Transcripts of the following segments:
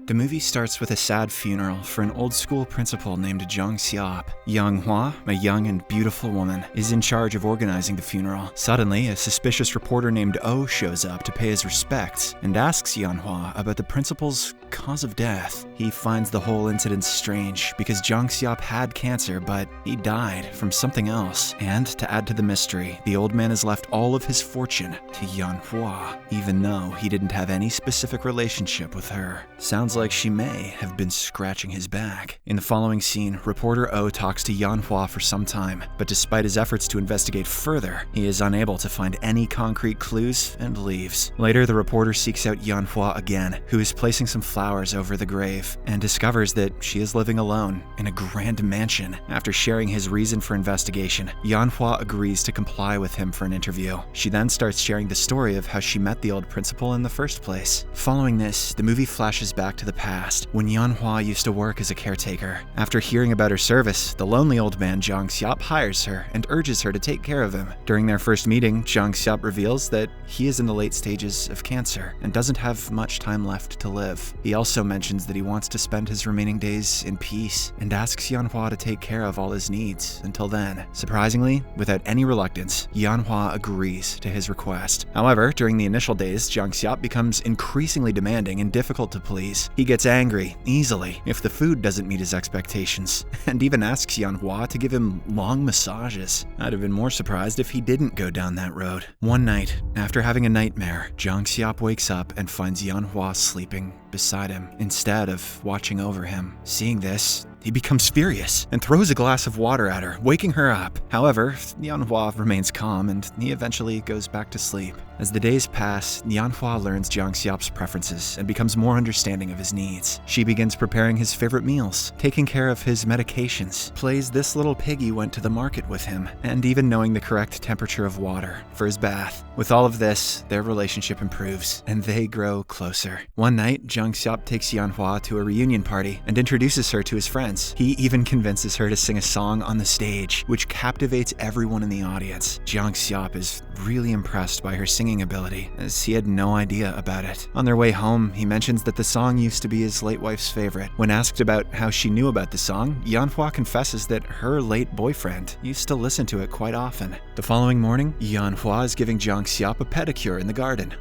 The movie starts with a sad funeral for an old school principal named Jong-sup. Yeon-hwa, a young and beautiful woman, is in charge of organizing the funeral. Suddenly, a suspicious reporter named Oh shows up to pay his respects and asks Yeon-hwa about the principal's cause of death. He finds the whole incident strange because Jong-sup had cancer, but he died from something else. And to add to the mystery, the old man has left all of his fortune to Yeon-hwa, even though he didn't have any specific relationship with her. Sounds like she may have been scratching his back. In the following scene, reporter Oh talks to Yeon-hwa for some time, but despite his efforts to investigate further, he is unable to find any concrete clues and leaves. Later, the reporter seeks out Yeon-hwa again, who is placing some flowers over the grave, and discovers that she is living alone in a grand mansion. After sharing his reason for investigation, Yeon-hwa agrees to comply with him for an interview. She then starts sharing the story of how she met the old principal in the first place. Following this, the movie flashes back to the past, when Yeon-hwa used to work as a caretaker. After hearing about her service, the lonely old man Jong-sup hires her and urges her to take care of him. During their first meeting, Jong-sup reveals that he is in the late stages of cancer and doesn't have much time left to live. He also mentions that he wants to spend his remaining days in peace and asks Yeon-hwa to take care of all his needs until then. Surprisingly, without any reluctance, Yeon-hwa agrees to his request. However, during the initial days, Jong-sup becomes increasingly demanding and difficult to please. He gets angry easily if the food doesn't meet his expectations, and even asks Yeon-hwa to give him long massages. I'd have been more surprised if he didn't go down that road. One night, after having a nightmare, Jong-sup wakes up and finds Yeon-hwa sleeping beside him instead of watching over him. Seeing this, he becomes furious and throws a glass of water at her, waking her up. However, Yeon-hwa remains calm and he eventually goes back to sleep. As the days pass, Yeon-hwa learns Jong-sup's preferences and becomes more understanding of his needs. She begins preparing his favorite meals, taking care of his medications, plays This Little Piggy Went to the Market with him, and even knowing the correct temperature of water for his bath. With all of this, their relationship improves and they grow closer. One night, Jong-sup takes Yeon-hwa to a reunion party and introduces her to his friends. He even convinces her to sing a song on the stage, which captivates everyone in the audience. Jong-sup is really impressed by her singing ability, as he had no idea about it. On their way home, he mentions that the song used to be his late wife's favorite. When asked about how she knew about the song, Yeon-hwa confesses that her late boyfriend used to listen to it quite often. The following morning, Yeon-hwa is giving Jong-sup a pedicure in the garden.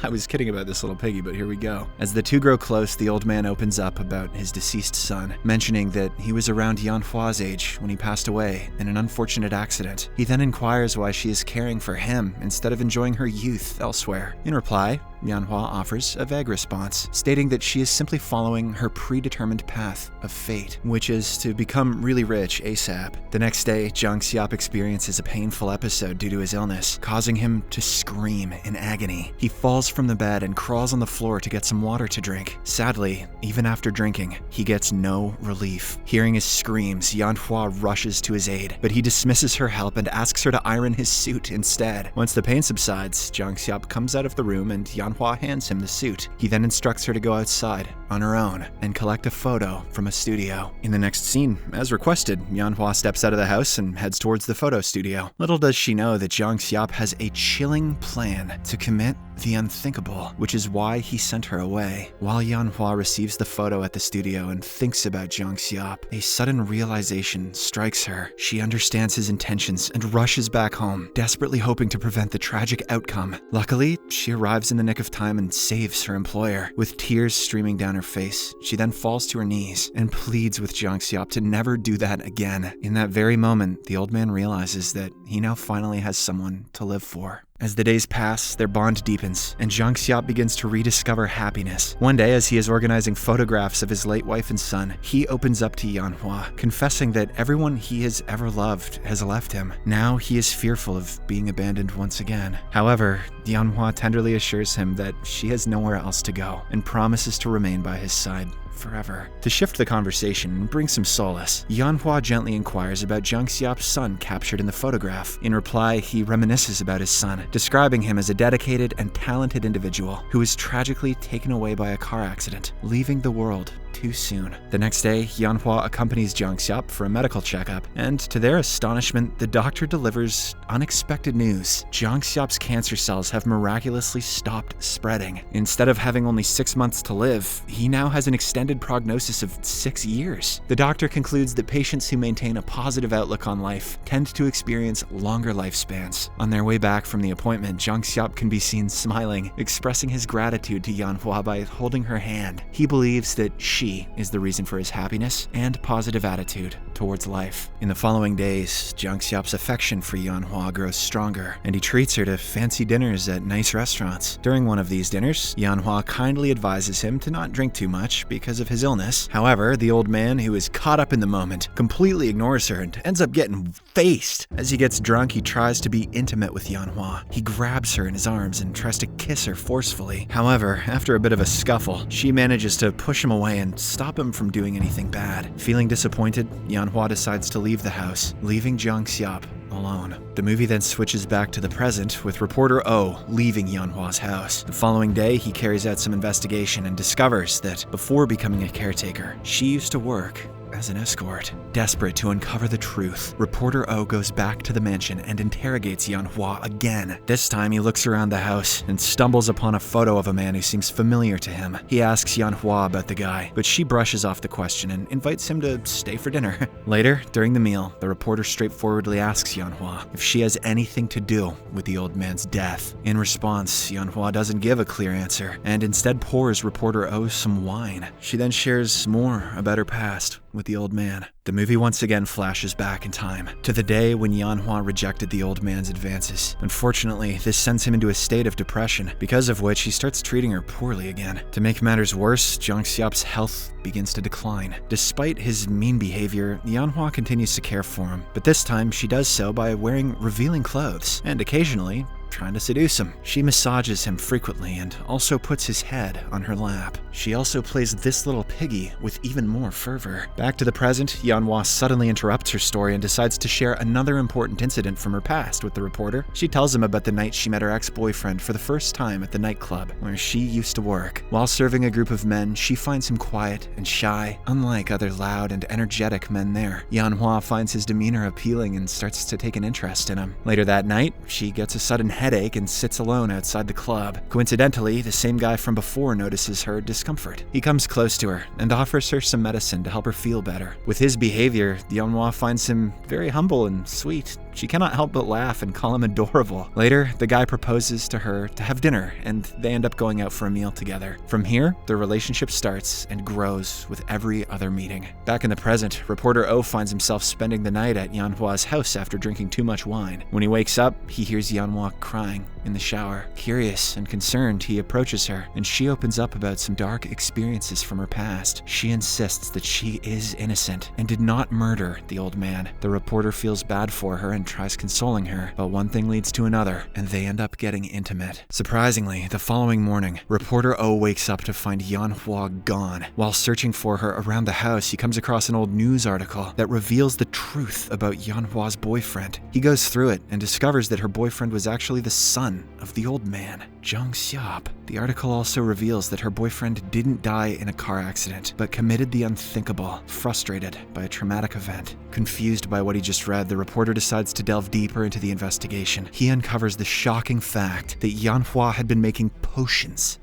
I was kidding about this little piggy, but here we go. As the two grow close, the old man opens up about his deceased son, mentioning that he was around Yeon-hwa's age when he passed away in an unfortunate accident. He then inquires why she is caring for him instead of enjoying her youth elsewhere. In reply, Yeon-hwa offers a vague response, stating that she is simply following her predetermined path of fate, which is to become really rich ASAP. The next day, Jong-sup experiences a painful episode due to his illness, causing him to scream in agony. He falls from the bed and crawls on the floor to get some water to drink. Sadly, even after drinking, he gets no relief. Hearing his screams, Yeon-hwa rushes to his aid, but he dismisses her help and asks her to iron his suit instead. Once the pain subsides, Jong-sup comes out of the room and Yeon-hwa hands him the suit. He then instructs her to go outside on her own and collect a photo from a studio. In the next scene, as requested, Yeon-hwa steps out of the house and heads towards the photo studio. Little does she know that Jong-sup has a chilling plan to commit the unthinkable, which is why he sent her away. While Yeon-hwa receives the photo at the studio and thinks about Jong-sup, a sudden realization strikes her. She understands his intentions and rushes back home, desperately hoping to prevent the tragic outcome. Luckily, she arrives in the nick of time and saves her employer. With tears streaming down her face, she then falls to her knees and pleads with Jong-sup to never do that again. In that very moment, the old man realizes that he now finally has someone to live for. As the days pass, their bond deepens, and Jong-sup begins to rediscover happiness. One day, as he is organizing photographs of his late wife and son, he opens up to Yeon-hwa, confessing that everyone he has ever loved has left him. Now he is fearful of being abandoned once again. However, Yeon-hwa tenderly assures him that she has nowhere else to go, and promises to remain by his side forever. To shift the conversation and bring some solace, Yeon-hwa gently inquires about Jong-sup's son captured in the photograph. In reply, he reminisces about his son, describing him as a dedicated and talented individual who was tragically taken away by a car accident, leaving the world too too soon. The next day, Yeon-hwa accompanies Jong-sup for a medical checkup, and to their astonishment, the doctor delivers unexpected news. Jong-sup's cancer cells have miraculously stopped spreading. Instead of having only 6 months to live, he now has an extended prognosis of 6 years. The doctor concludes that patients who maintain a positive outlook on life tend to experience longer lifespans. On their way back from the appointment, Jong-sup can be seen smiling, expressing his gratitude to Yeon-hwa by holding her hand. He believes that she is the reason for his happiness and positive attitude towards life. In the following days, Jong-sup's affection for Yeon-hwa grows stronger, and he treats her to fancy dinners at nice restaurants. During one of these dinners, Yeon-hwa kindly advises him to not drink too much because of his illness. However, the old man, who is caught up in the moment, completely ignores her and ends up getting faced. As he gets drunk, he tries to be intimate with Yeon-hwa. He grabs her in his arms and tries to kiss her forcefully. However, after a bit of a scuffle, she manages to push him away and stop him from doing anything bad. Feeling disappointed, Yeon-hwa decides to leave the house, leaving Jong-sup alone. The movie then switches back to the present, with reporter Oh leaving Yeon-hwa's house. The following day, he carries out some investigation and discovers that before becoming a caretaker, she used to work as an escort. Desperate to uncover the truth, reporter Oh goes back to the mansion and interrogates Yeon-hwa again. This time he looks around the house and stumbles upon a photo of a man who seems familiar to him. He asks Yeon-hwa about the guy, but she brushes off the question and invites him to stay for dinner. Later, during the meal, the reporter straightforwardly asks Yeon-hwa if she has anything to do with the old man's death. In response, Yeon-hwa doesn't give a clear answer and instead pours reporter Oh some wine. She then shares more about her past with the old man. The movie once again flashes back in time to the day when Yeon-hwa rejected the old man's advances. Unfortunately, this sends him into a state of depression, because of which he starts treating her poorly again. To make matters worse, Jong-sup's health begins to decline. Despite his mean behavior, Yeon-hwa continues to care for him, but this time she does so by wearing revealing clothes and occasionally trying to seduce him. She massages him frequently and also puts his head on her lap. She also plays this little piggy with even more fervor. Back to the present, Yeon-hwa suddenly interrupts her story and decides to share another important incident from her past with the reporter. She tells him about the night she met her ex-boyfriend for the first time at the nightclub where she used to work. While serving a group of men, she finds him quiet and shy, unlike other loud and energetic men there. Yeon-hwa finds his demeanor appealing and starts to take an interest in him. Later that night, she gets a sudden headache and sits alone outside the club. Coincidentally, the same guy from before notices her discomfort. He comes close to her and offers her some medicine to help her feel better. With his behavior, Yeon-hwa finds him very humble and sweet. She cannot help but laugh and call him adorable. Later, the guy proposes to her to have dinner, and they end up going out for a meal together. From here, their relationship starts and grows with every other meeting. Back in the present, reporter Oh finds himself spending the night at Yeon-hwa's house after drinking too much wine. When he wakes up, he hears Yeon-hwa crying in the shower. Curious and concerned, he approaches her, and she opens up about some dark experiences from her past. She insists that she is innocent and did not murder the old man. The reporter feels bad for her and tries consoling her, but one thing leads to another, and they end up getting intimate. Surprisingly, the following morning, reporter Oh wakes up to find Yeon-hwa gone. While searching for her around the house, he comes across an old news article that reveals the truth about Yeon-hwa's boyfriend. He goes through it and discovers that her boyfriend was actually the son of the old man, Jong-sup. The article also reveals that her boyfriend didn't die in a car accident, but committed the unthinkable, frustrated by a traumatic event. Confused by what he just read, the reporter decides to delve deeper into the investigation. He uncovers the shocking fact that Yeon-hwa had been making potions,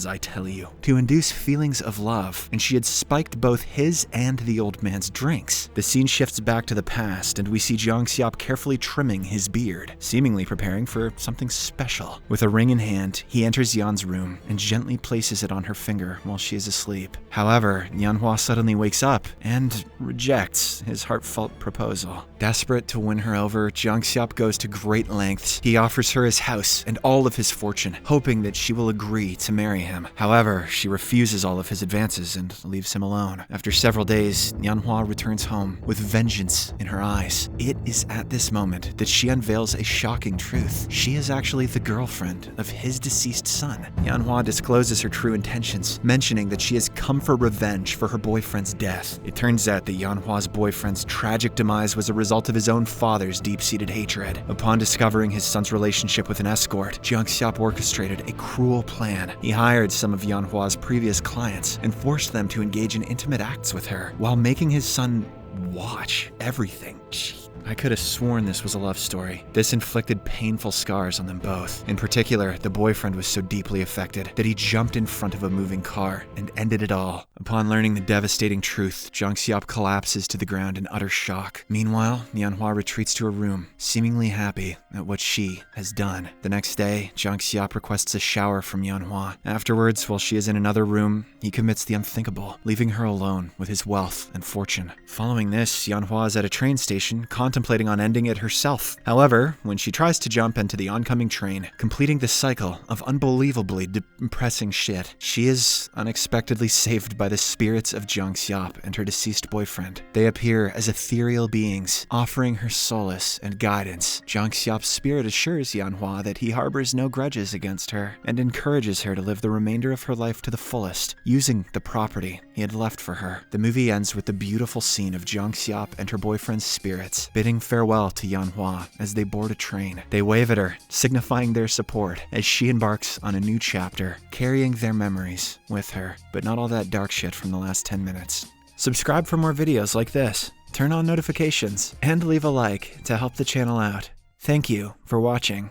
I tell you, to induce feelings of love, and she had spiked both his and the old man's drinks. The scene shifts back to the past, and we see Jong-sup carefully trimming his beard, seemingly preparing for something special. With a ring in hand, he enters Yeon's room and gently places it on her finger while she is asleep. However, Yeon-hwa suddenly wakes up and rejects his heartfelt proposal. Desperate to win her over, Jong-sup goes to great lengths. He offers her his house and all of his fortune, hoping that she will agree to marry him. However, she refuses all of his advances and leaves him alone. After several days, Yeon-hwa returns home with vengeance in her eyes. It is at this moment that she unveils a shocking truth. She is actually the girlfriend of his deceased son. Yeon-hwa discloses her true intentions, mentioning that she has come for revenge for her boyfriend's death. It turns out that Yeon-hwa's boyfriend's tragic demise was a result of his own father's deep-seated hatred. Upon discovering his son's relationship with an escort, Jong-sup orchestrated a cruel plan plan. He hired some of Yeon-hwa's previous clients and forced them to engage in intimate acts with her while making his son watch everything. I could have sworn this was a love story. This inflicted painful scars on them both. In particular, the boyfriend was so deeply affected that he jumped in front of a moving car and ended it all. Upon learning the devastating truth, Jong-sup collapses to the ground in utter shock. Meanwhile, Yeon-hwa retreats to her room, seemingly happy at what she has done. The next day, Jong-sup requests a shower from Yeon-hwa. Afterwards, while she is in another room, he commits the unthinkable, leaving her alone with his wealth and fortune. Following this, Yeon-hwa is at a train station, contemplating on ending it herself. However, when she tries to jump into the oncoming train, completing the cycle of unbelievably depressing shit, she is unexpectedly saved by the spirits of Jong-sup and her deceased boyfriend. They appear as ethereal beings, offering her solace and guidance. Jong-sup's spirit assures Yeon-hwa that he harbors no grudges against her and encourages her to live the remainder of her life to the fullest, using the property he had left for her. The movie ends with the beautiful scene of Jong-sup and her boyfriend's spirits bidding farewell to Yeon-hwa as they board a train. They wave at her, signifying their support as she embarks on a new chapter, carrying their memories with her, but not all that dark shit from the last 10 minutes. Subscribe for more videos like this, turn on notifications, and leave a like to help the channel out. Thank you for watching.